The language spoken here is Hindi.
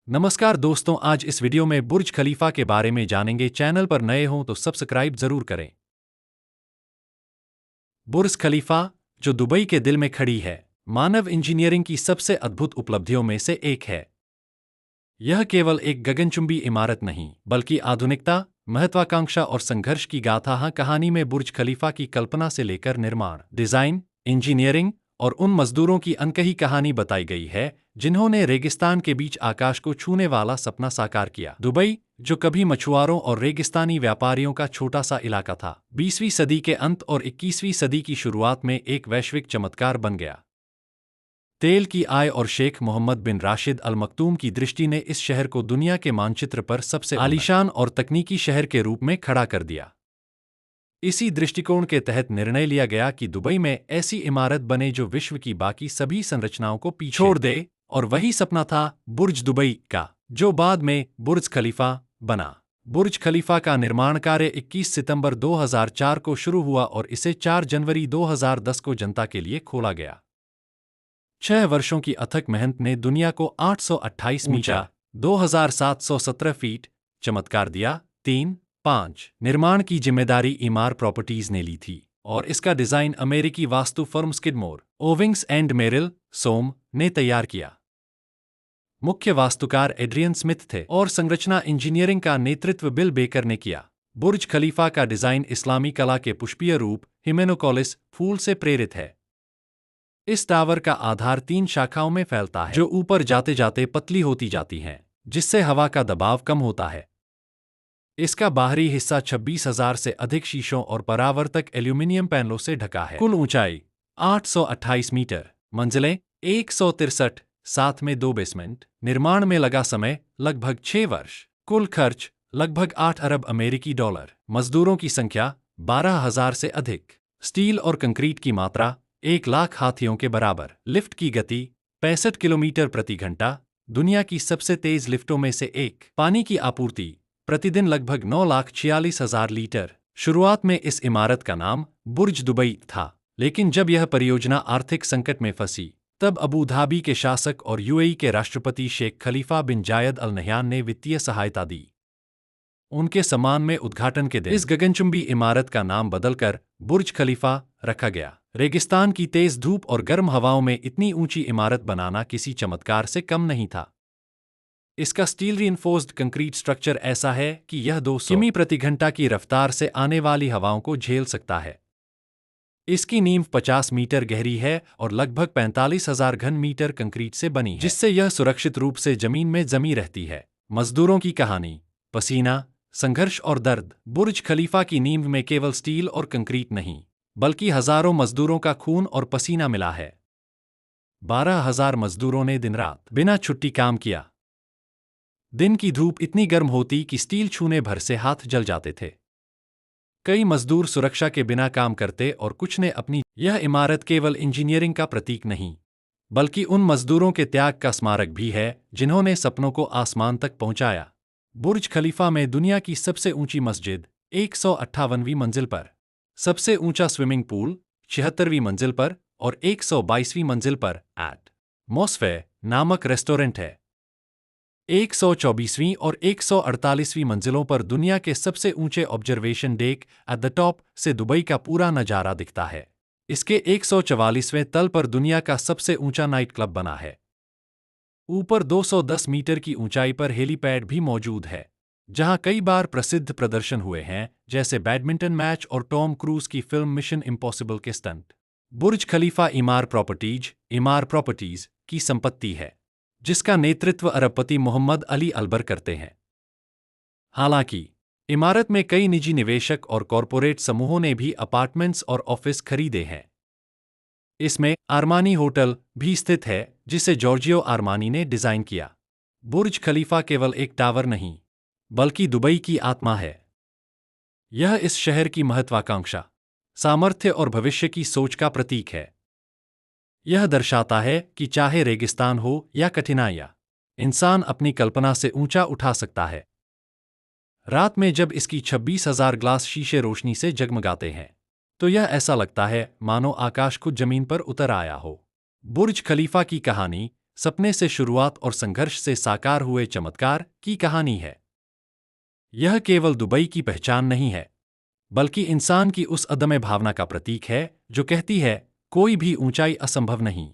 नमस्कार दोस्तों, आज इस वीडियो में बुर्ज खलीफा के बारे में जानेंगे। चैनल पर नए हों तो सब्सक्राइब जरूर करें। बुर्ज खलीफा, जो दुबई के दिल में खड़ी है, मानव इंजीनियरिंग की सबसे अद्भुत उपलब्धियों में से एक है। यह केवल एक गगनचुंबी इमारत नहीं, बल्कि आधुनिकता, महत्वाकांक्षा और संघर्ष की गाथा कहानी में बुर्ज खलीफा की कल्पना से लेकर निर्माण, डिजाइन, इंजीनियरिंग और उन मजदूरों की अनकही कहानी बताई गई है जिन्होंने रेगिस्तान के बीच आकाश को छूने वाला सपना साकार किया। दुबई, जो कभी मछुआरों और रेगिस्तानी व्यापारियों का छोटा सा इलाका था, 20वीं सदी के अंत और 21वीं सदी की शुरुआत में एक वैश्विक चमत्कार बन गया। तेल की आय और शेख मोहम्मद बिन राशिद अल मखदूम की दृष्टि ने इस शहर को दुनिया के मानचित्र पर सबसे आलीशान और तकनीकी शहर के रूप में खड़ा कर दिया। इसी दृष्टिकोण के तहत निर्णय लिया गया कि दुबई में ऐसी इमारत बने जो विश्व की बाकी सभी संरचनाओं को पीछे छोड़ दे, और वही सपना था बुर्ज दुबई का, जो बाद में बुर्ज खलीफा बना। बुर्ज खलीफा का निर्माण कार्य 21 सितंबर 2004 को शुरू हुआ और इसे 4 जनवरी 2010 को जनता के लिए खोला गया। 6 वर्षों की अथक मेहनत ने दुनिया को 828 मीटर 2717 फीट चमत्कार दिया। 3-5 निर्माण की जिम्मेदारी इमार प्रॉपर्टीज ने ली थी और इसका डिजाइन अमेरिकी वास्तु firm Skidmore, Owings and Merrill, SOM ने तैयार किया। मुख्य वास्तुकार एड्रियन स्मिथ थे और संरचना इंजीनियरिंग का नेतृत्व बिल बेकर ने किया। बुर्ज खलीफा का डिजाइन इस्लामी कला के पुष्पीय रूप हिमेनोपोलिस फूल से प्रेरित है। इस टावर का आधार 3 शाखाओं में फैलता है, जो ऊपर जाते जाते पतली होती जाती हैं, जिससे हवा का दबाव कम होता है। इसका बाहरी हिस्सा 26,000 से अधिक शीशों और परावर्तक एल्यूमिनियम पैनलों से ढका है। कुल ऊंचाई 828 मीटर, मंजिलें 163, साथ में 2 बेसमेंट। निर्माण में लगा समय लगभग 6 वर्ष। कुल खर्च लगभग 8 अरब अमेरिकी डॉलर। मजदूरों की संख्या 12,000 से अधिक। स्टील और कंक्रीट की मात्रा 1 लाख हाथियों के बराबर। लिफ्ट की गति 65 किलोमीटर प्रति घंटा, दुनिया की सबसे तेज लिफ्टों में से एक। पानी की आपूर्ति प्रतिदिन लगभग 9,46,000 लीटर। शुरुआत में इस इमारत का नाम बुर्ज दुबई था, लेकिन जब यह परियोजना आर्थिक संकट में फंसी, तब अबू धाबी के शासक और यूएई के राष्ट्रपति शेख खलीफा बिन जायद अल नहयान ने वित्तीय सहायता दी। उनके सम्मान में उद्घाटन के दिन इस गगनचुंबी इमारत का नाम बदलकर बुर्ज खलीफा रखा गया। रेगिस्तान की तेज धूप और गर्म हवाओं में इतनी ऊंची इमारत बनाना किसी चमत्कार से कम नहीं था। इसका स्टील रिइंफोर्स्ड कंक्रीट स्ट्रक्चर ऐसा है कि यह 200 किमी प्रति घंटा की रफ्तार से आने वाली हवाओं को झेल सकता है। इसकी नींव 50 मीटर गहरी है और लगभग 45,000 घन मीटर कंक्रीट से बनी है, जिससे यह सुरक्षित रूप से जमीन में जमी रहती है। मजदूरों की कहानी, पसीना, संघर्ष और दर्द। बुर्ज खलीफा की नींव में केवल स्टील और कंक्रीट नहीं, बल्कि हजारों मजदूरों का खून और पसीना मिला है। 12,000 मजदूरों ने दिन रात बिना छुट्टी काम किया। दिन की धूप इतनी गर्म होती कि स्टील छूने भर से हाथ जल जाते थे। कई मजदूर सुरक्षा के बिना काम करते और कुछ ने अपनी। यह इमारत केवल इंजीनियरिंग का प्रतीक नहीं, बल्कि उन मजदूरों के त्याग का स्मारक भी है जिन्होंने सपनों को आसमान तक पहुंचाया। बुर्ज खलीफा में दुनिया की सबसे ऊंची मस्जिद 158वीं मंजिल पर, सबसे ऊंचा स्विमिंग पूल 76वीं मंजिल पर और 122वीं मंजिल पर एटमॉस्फेयर नामक रेस्टोरेंट है। 124वीं और 148वीं मंजिलों पर दुनिया के सबसे ऊंचे observation deck at the top से दुबई का पूरा नजारा दिखता है। इसके 144वें तल पर दुनिया का सबसे ऊंचा नाइट क्लब बना है। ऊपर 210 मीटर की ऊंचाई पर हेलीपैड भी मौजूद है, जहां कई बार प्रसिद्ध प्रदर्शन हुए हैं, जैसे बैडमिंटन मैच और टॉम क्रूज की फिल्म मिशन इम्पॉसिबल के स्टंट। बुर्ज खलीफा इमार प्रॉपर्टीज की संपत्ति है, जिसका नेतृत्व अरबपति मोहम्मद अली अलबर करते हैं। हालांकि इमारत में कई निजी निवेशक और कॉरपोरेट समूहों ने भी अपार्टमेंट्स और ऑफिस खरीदे हैं। इसमें आर्मानी होटल भी स्थित है, जिसे जॉर्जियो आर्मानी ने डिजाइन किया। बुर्ज खलीफा केवल एक टावर नहीं, बल्कि दुबई की आत्मा है। यह इस शहर की महत्वाकांक्षा, सामर्थ्य और भविष्य की सोच का प्रतीक है। यह दर्शाता है कि चाहे रेगिस्तान हो या कठिनाइयां, इंसान अपनी कल्पना से ऊंचा उठा सकता है। रात में जब इसकी 26,000 ग्लास शीशे रोशनी से जगमगाते हैं, तो यह ऐसा लगता है मानो आकाश खुद जमीन पर उतर आया हो। बुर्ज खलीफा की कहानी सपने से शुरुआत और संघर्ष से साकार हुए चमत्कार की कहानी है। यह केवल दुबई की पहचान नहीं है, बल्कि इंसान की उस अदम्य भावना का प्रतीक है जो कहती है, कोई भी ऊंचाई असंभव नहीं।